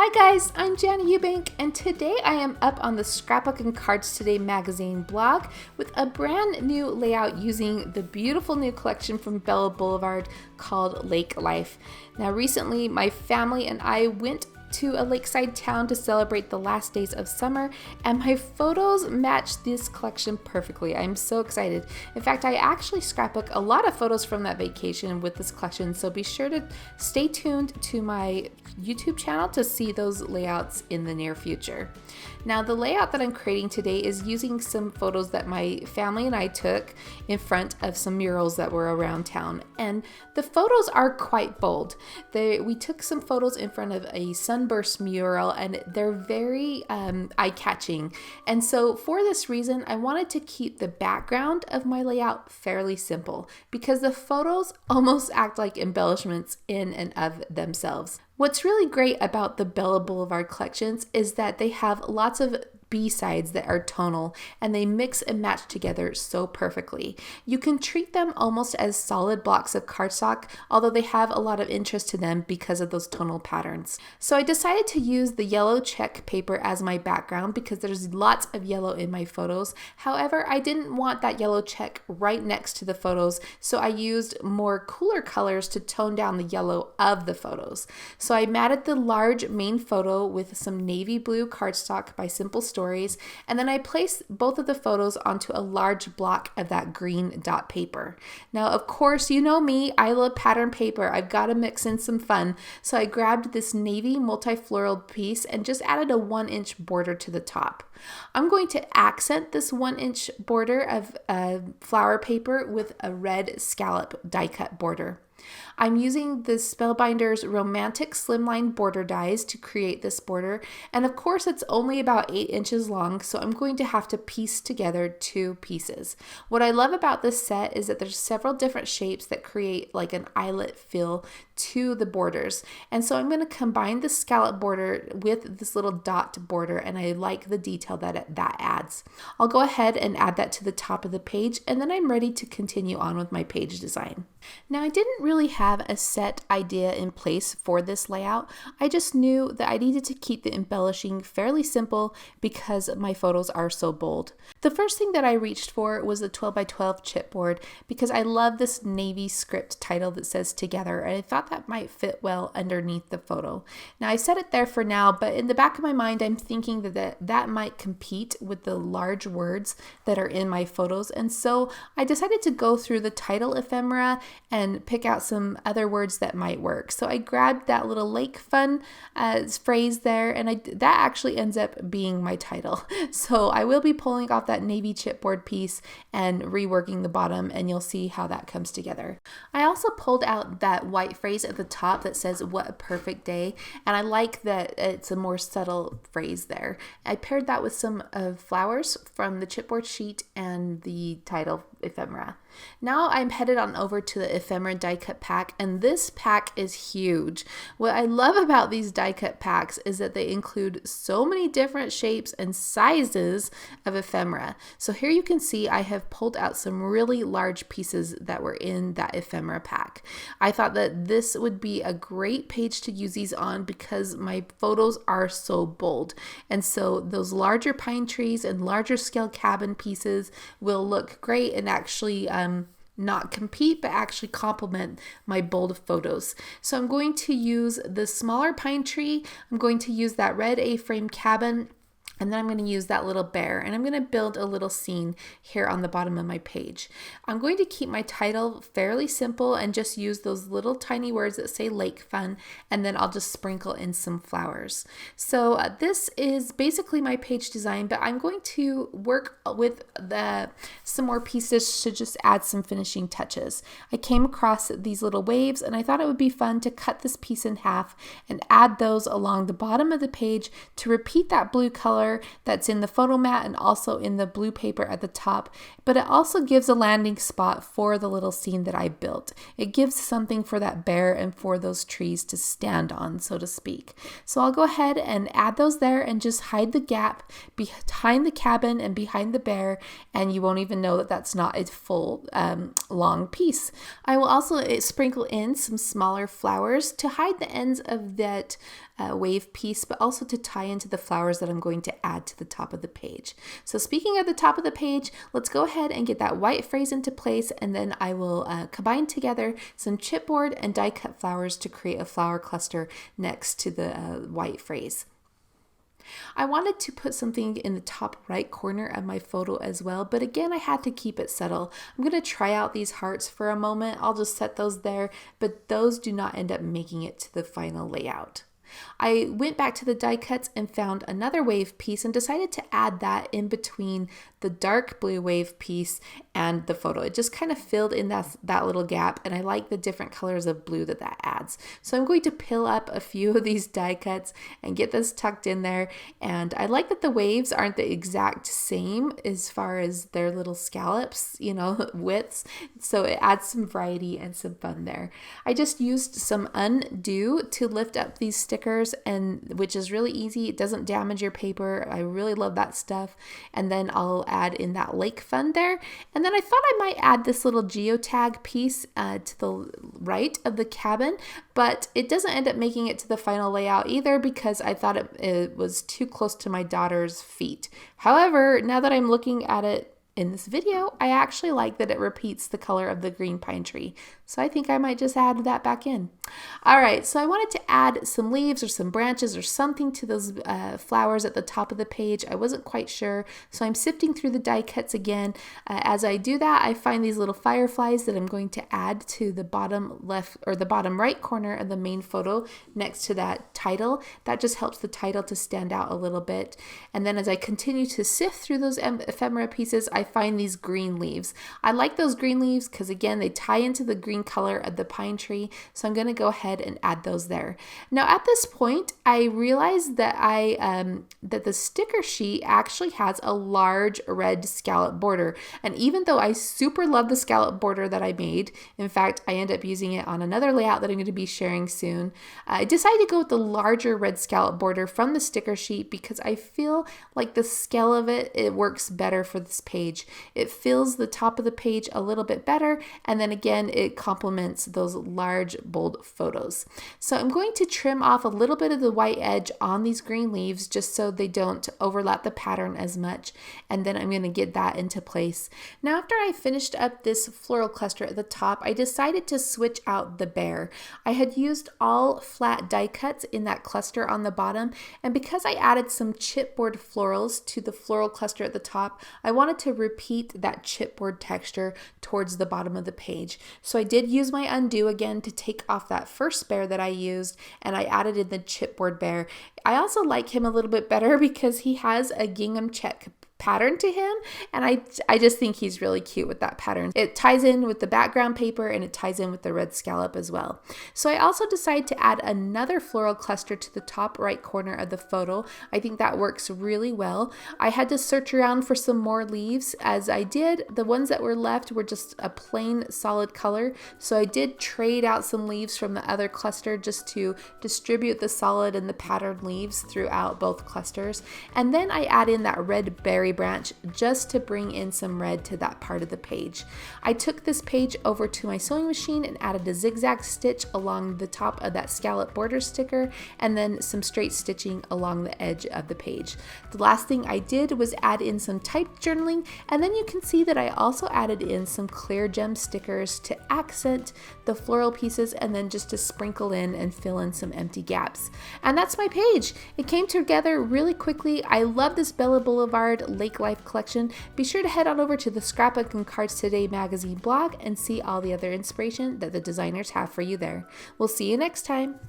Hi guys, I'm Jana Eubank, and today I am up on the Scrapbooking Cards Today magazine blog with a brand new layout using the beautiful new collection from Bella Blvd called Lake Life. Now recently my family and I went to a lakeside town to celebrate the last days of summer, and my photos match this collection perfectly. I'm so excited. In fact, I actually scrapbook a lot of photos from that vacation with this collection, so be sure to stay tuned to my YouTube channel to see those layouts in the near future. Now, the layout that I'm creating today is using some photos that my family and I took in front of some murals that were around town, and the photos are quite bold. We took some photos in front of a sunburst mural, and they're very eye-catching. And so for this reason, I wanted to keep the background of my layout fairly simple because the photos almost act like embellishments in and of themselves. What's really great about the Bella Blvd collections is that they have lots of B-sides that are tonal, and they mix and match together so perfectly. You can treat them almost as solid blocks of cardstock, although they have a lot of interest to them because of those tonal patterns. So I decided to use the yellow check paper as my background because there's lots of yellow in my photos. However, I didn't want that yellow check right next to the photos, so I used more cooler colors to tone down the yellow of the photos. So I matted the large main photo with some navy blue cardstock by Simple Stories, and then I placed both of the photos onto a large block of that green dot paper. Now, of course, you know me, I love pattern paper. I've got to mix in some fun. So I grabbed this navy multi-floral piece and just added a 1-inch border to the top. I'm going to accent this 1-inch border of flower paper with a red scallop die cut border. I'm using the Spellbinders Romantic Slimline border dies to create this border, and of course it's only about 8 inches long, so I'm going to have to piece together 2 pieces. What I love about this set is that there's several different shapes that create like an eyelet feel to the borders, and so I'm going to combine the scallop border with this little dot border, and I like the detail that that adds. I'll go ahead and add that to the top of the page, and then I'm ready to continue on with my page design. Now, I didn't really have a set idea in place for this layout. I just knew that I needed to keep the embellishing fairly simple because my photos are so bold. The first thing that I reached for was the 12x12 chipboard because I love this navy script title that says Together, and I thought that might fit well underneath the photo. Now, I set it there for now, but in the back of my mind, I'm thinking that might compete with the large words that are in my photos, and so I decided to go through the title ephemera and pick out some other words that might work. So I grabbed that little lake fun phrase there, and that actually ends up being my title. So I will be pulling off that navy chipboard piece and reworking the bottom, and you'll see how that comes together. I also pulled out that white phrase at the top that says "What a perfect day," and I like that it's a more subtle phrase there. I paired that with some flowers from the chipboard sheet and the title ephemera. Now I'm headed on over to the ephemera die cut pack, and this pack is huge. What I love about these die cut packs is that they include so many different shapes and sizes of ephemera. So here you can see I have pulled out some really large pieces that were in that ephemera pack. I thought that this would be a great page to use these on because my photos are so bold, and so those larger pine trees and larger scale cabin pieces will look great and actually not compete, but actually complement my bold photos. So I'm going to use the smaller pine tree, I'm going to use that red A-frame cabin, and then I'm going to use that little bear, and I'm going to build a little scene here on the bottom of my page. I'm going to keep my title fairly simple and just use those little tiny words that say lake fun, and then I'll just sprinkle in some flowers. So this is basically my page design, but I'm going to work with some more pieces to just add some finishing touches. I came across these little waves, and I thought it would be fun to cut this piece in half and add those along the bottom of the page to repeat that blue color that's in the photo mat and also in the blue paper at the top, but it also gives a landing spot for the little scene that I built. It gives something for that bear and for those trees to stand on, so to speak. So I'll go ahead and add those there and just hide the gap behind the cabin and behind the bear, and you won't even know that that's not a full long piece. I will also sprinkle in some smaller flowers to hide the ends of that wave piece, but also to tie into the flowers that I'm going to add to the top of the page. So speaking of the top of the page, let's go ahead and get that white phrase into place, and then I will combine together some chipboard and die cut flowers to create a flower cluster next to the white phrase. I wanted to put something in the top right corner of my photo as well, but again, I had to keep it subtle. I'm going to try out these hearts for a moment. I'll just set those there, but those do not end up making it to the final layout. I went back to the die cuts and found another wave piece and decided to add that in between the dark blue wave piece and the photo. It just kind of filled in that little gap, and I like the different colors of blue that adds. So I'm going to peel up a few of these die cuts and get this tucked in there. And I like that the waves aren't the exact same as far as their little scallops, widths. So it adds some variety and some fun there. I just used some undo to lift up these stickers, and which is really easy. It doesn't damage your paper. I really love that stuff. And then I'll add in that lake fun there. And then I thought I might add this little geotag piece to the right of the cabin, but it doesn't end up making it to the final layout either because I thought it was too close to my daughter's feet. However, now that I'm looking at it in this video, I actually like that it repeats the color of the green pine tree. So I think I might just add that back in. All right, so I wanted to add some leaves or some branches or something to those flowers at the top of the page. I wasn't quite sure, so I'm sifting through the die cuts again. As I do that, I find these little fireflies that I'm going to add to the bottom left or the bottom right corner of the main photo next to that title. That just helps the title to stand out a little bit. And then as I continue to sift through those ephemera pieces, I find these green leaves. I like those green leaves because again, they tie into the green color of the pine tree. So I'm going to go ahead and add those there. Now at this point, I realized that that the sticker sheet actually has a large red scallop border. And even though I super love the scallop border that I made, in fact, I end up using it on another layout that I'm going to be sharing soon, I decided to go with the larger red scallop border from the sticker sheet because I feel like the scale of it works better for this page. It fills the top of the page a little bit better, and then again, it complements those large, bold photos. So I'm going to trim off a little bit of the white edge on these green leaves just so they don't overlap the pattern as much, and then I'm going to get that into place. Now after I finished up this floral cluster at the top, I decided to switch out the bear. I had used all flat die cuts in that cluster on the bottom, and because I added some chipboard florals to the floral cluster at the top, I wanted to repeat that chipboard texture towards the bottom of the page. So I did use my undo again to take off that first bear that I used, and I added in the chipboard bear. I also like him a little bit better because he has a gingham check pattern to him, and I just think he's really cute with that pattern. It ties in with the background paper and it ties in with the red scallop as well. So I also decided to add another floral cluster to the top right corner of the photo. I think that works really well. I had to search around for some more leaves. As I did, the ones that were left were just a plain solid color, so I did trade out some leaves from the other cluster just to distribute the solid and the patterned leaves throughout both clusters. And then I add in that red berry branch just to bring in some red to that part of the page. I took this page over to my sewing machine and added a zigzag stitch along the top of that scallop border sticker, and then some straight stitching along the edge of the page. The last thing I did was add in some typed journaling, and then you can see that I also added in some clear gem stickers to accent the floral pieces, and then just to sprinkle in and fill in some empty gaps. And that's my page. It came together really quickly. I love this Bella Blvd Lake Life collection. Be sure to head on over to the Scrapbooking Cards Today magazine blog and see all the other inspiration that the designers have for you there. We'll see you next time.